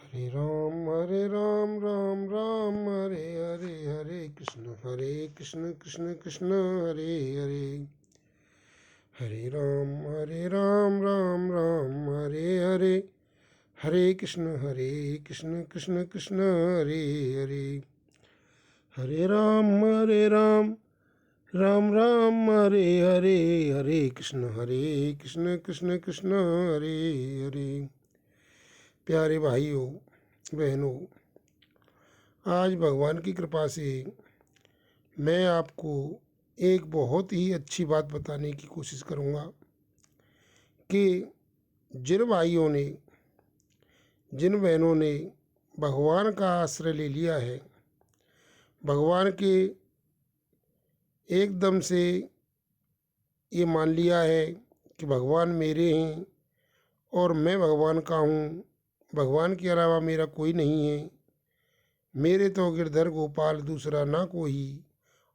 हरे राम राम राम हरे हरे, हरे कृष्ण कृष्ण कृष्ण हरे हरे। हरे राम राम राम हरे हरे, हरे कृष्ण कृष्ण कृष्ण हरे हरे। हरे राम राम राम हरे हरे, हरे कृष्ण कृष्ण कृष्ण हरे हरे। प्यारे भाइयों बहनों, आज भगवान की कृपा से मैं आपको एक बहुत ही अच्छी बात बताने की कोशिश करूँगा कि जिन भाइयों ने, जिन बहनों ने भगवान का आश्रय ले लिया है, भगवान के एकदम से ये मान लिया है कि भगवान मेरे हैं और मैं भगवान का हूँ, भगवान के अलावा मेरा कोई नहीं है, मेरे तो गिरधर गोपाल दूसरा ना कोई,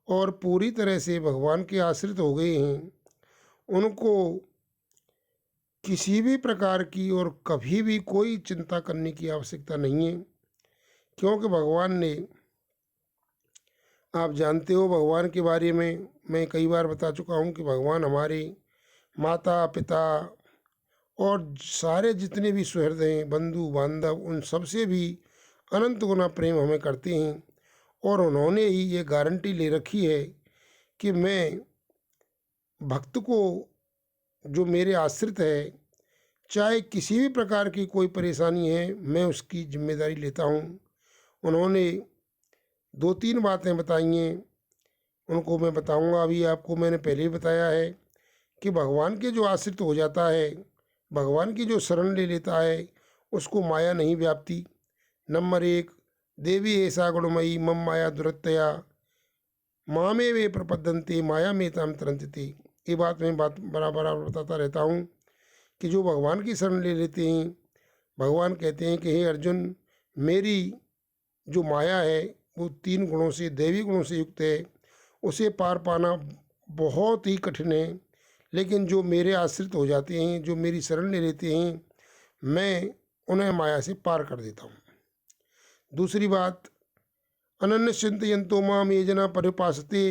और पूरी तरह से भगवान के आश्रित हो गए हैं, उनको किसी भी प्रकार की और कभी भी कोई चिंता करने की आवश्यकता नहीं है। क्योंकि भगवान ने, आप जानते हो भगवान के बारे में मैं कई बार बता चुका हूँ कि भगवान हमारे माता पिता और सारे जितने भी सुहृद हैं, बंधु बांधव, उन सबसे भी अनंत गुना प्रेम हमें करते हैं। और उन्होंने ही ये गारंटी ले रखी है कि मैं भक्त को, जो मेरे आश्रित है, चाहे किसी भी प्रकार की कोई परेशानी है, मैं उसकी जिम्मेदारी लेता हूँ। उन्होंने दो तीन बातें बताई हैं, उनको मैं बताऊँगा। अभी आपको मैंने पहले ही बताया है कि भगवान के जो आश्रित हो जाता है, भगवान की जो शरण ले लेता है, उसको माया नहीं व्याप्ति। नंबर एक, देवी ऐसा गुणमयी मम माया दुरत्तया मामे वे प्रपद्यन्ते माया में ताम तरंतते। ये बात मैं बराबर बताता रहता हूँ कि जो भगवान की शरण ले लेते हैं, भगवान कहते हैं कि हे अर्जुन, मेरी जो माया है वो तीन गुणों से, दैवी गुणों से युक्त है, उसे पार पाना बहुत ही कठिन है। लेकिन जो मेरे आश्रित हो जाते हैं, जो मेरी शरण ले लेते हैं, मैं उन्हें माया से पार कर देता हूँ। दूसरी बात, अनन्य चिंतयन्तो माम ये जना परिपासते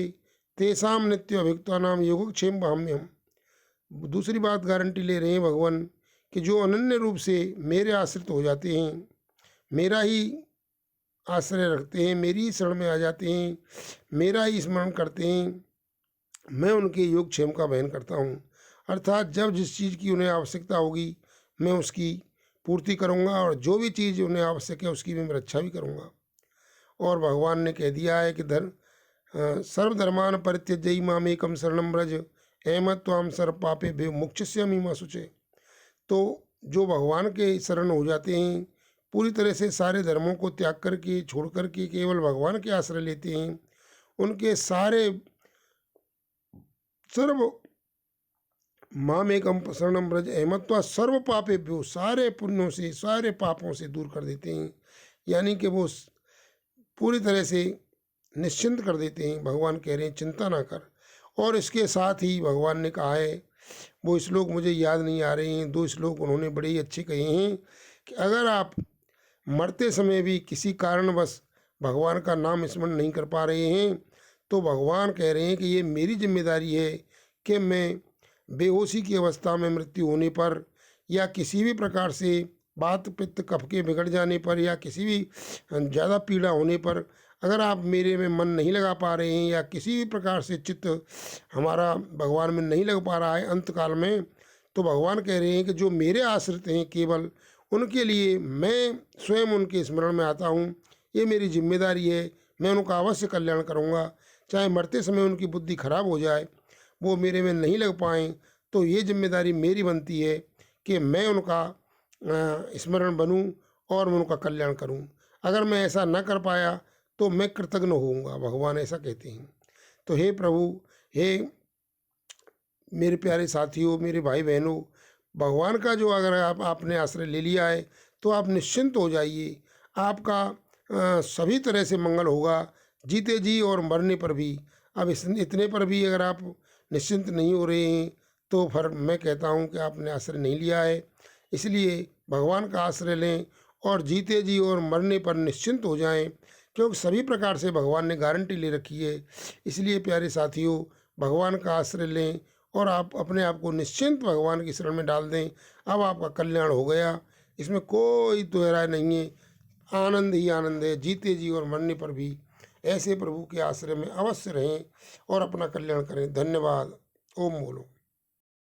तेषाम नित्य अभियुक्ता नाम योगक्षेम भाम्यम। दूसरी बात गारंटी ले रहे हैं भगवान कि जो अनन्य रूप से मेरे आश्रित हो जाते हैं, मेरा ही आश्रय रखते हैं, मेरी ही शरण में आ जाते हैं, मेरा ही स्मरण करते हैं, मैं उनके योगक्षेम का वहन करता हूँ। अर्थात जब जिस चीज़ की उन्हें आवश्यकता होगी मैं उसकी पूर्ति करूँगा, और जो भी चीज़ उन्हें आवश्यक है उसकी मैं रक्षा भी करूँगा। और भगवान ने कह दिया है कि सर्वधर्मान परित्यज्य मामेकम शरणं व्रज अहमत्वाम सर्व पापे भे मोक्षयिष्यामि मा शुचे। तो जो भगवान के शरण हो जाते हैं, पूरी तरह से सारे धर्मों को त्याग करके, छोड़ करके केवल भगवान के आश्रय लेते हैं, उनके सारे सर्व मामेकम शरणं व्रज अहमत्वा सर्व पापेभ्यो, सारे पुण्यों से, सारे पापों से दूर कर देते हैं। यानी कि वो पूरी तरह से निश्चिंत कर देते हैं। भगवान कह रहे हैं चिंता ना कर। और इसके साथ ही भगवान ने कहा है, वो श्लोक मुझे याद नहीं आ रहे हैं, दो श्लोक उन्होंने बड़े ही अच्छे कहे हैं कि अगर आप मरते समय भी किसी कारणवश भगवान का नाम स्मरण नहीं कर पा रहे हैं, तो भगवान कह रहे हैं कि ये मेरी जिम्मेदारी है कि मैं बेहोशी की अवस्था में मृत्यु होने पर, या किसी भी प्रकार से वात पित्त कफ के बिगड़ जाने पर, या किसी भी ज़्यादा पीड़ा होने पर, अगर आप मेरे में मन नहीं लगा पा रहे हैं, या किसी भी प्रकार से चित्त हमारा भगवान में नहीं लग पा रहा है अंत काल में, तो भगवान कह रहे हैं कि जो मेरे आश्रित हैं केवल, उनके लिए मैं स्वयं उनके स्मरण में आता हूँ। ये मेरी जिम्मेदारी है, मैं उनका अवश्य कल्याण करूँगा। चाहे मरते समय उनकी बुद्धि खराब हो जाए, वो मेरे में नहीं लग पाएँ, तो ये जिम्मेदारी मेरी बनती है कि मैं उनका स्मरण बनूं और मैं उनका कल्याण करूं। अगर मैं ऐसा न कर पाया तो मैं कृतज्ञ होऊंगा, भगवान ऐसा कहते हैं। तो हे प्रभु, हे मेरे प्यारे साथियों, मेरे भाई बहनों, भगवान का जो अगर आपने आश्रय ले लिया है तो आप निश्चिंत हो जाइए। आपका सभी तरह से मंगल होगा, जीते जी और मरने पर भी। अब इतने पर भी अगर आप निश्चिंत नहीं हो रहे हैं, तो फिर मैं कहता हूँ कि आपने आश्रय नहीं लिया है। इसलिए भगवान का आश्रय लें और जीते जी और मरने पर निश्चिंत हो जाएं, क्योंकि सभी प्रकार से भगवान ने गारंटी ले रखी है। इसलिए प्यारे साथियों, भगवान का आश्रय लें और आप अपने आप को निश्चिंत भगवान की शरण में डाल दें। अब आपका कल्याण हो गया, इसमें कोई दो राय नहीं है। आनंद ही आनंद है। जीते जी और मरने पर भी ऐसे प्रभु के आश्रय में अवश्य रहें और अपना कल्याण करें। धन्यवाद। ओम बोलो।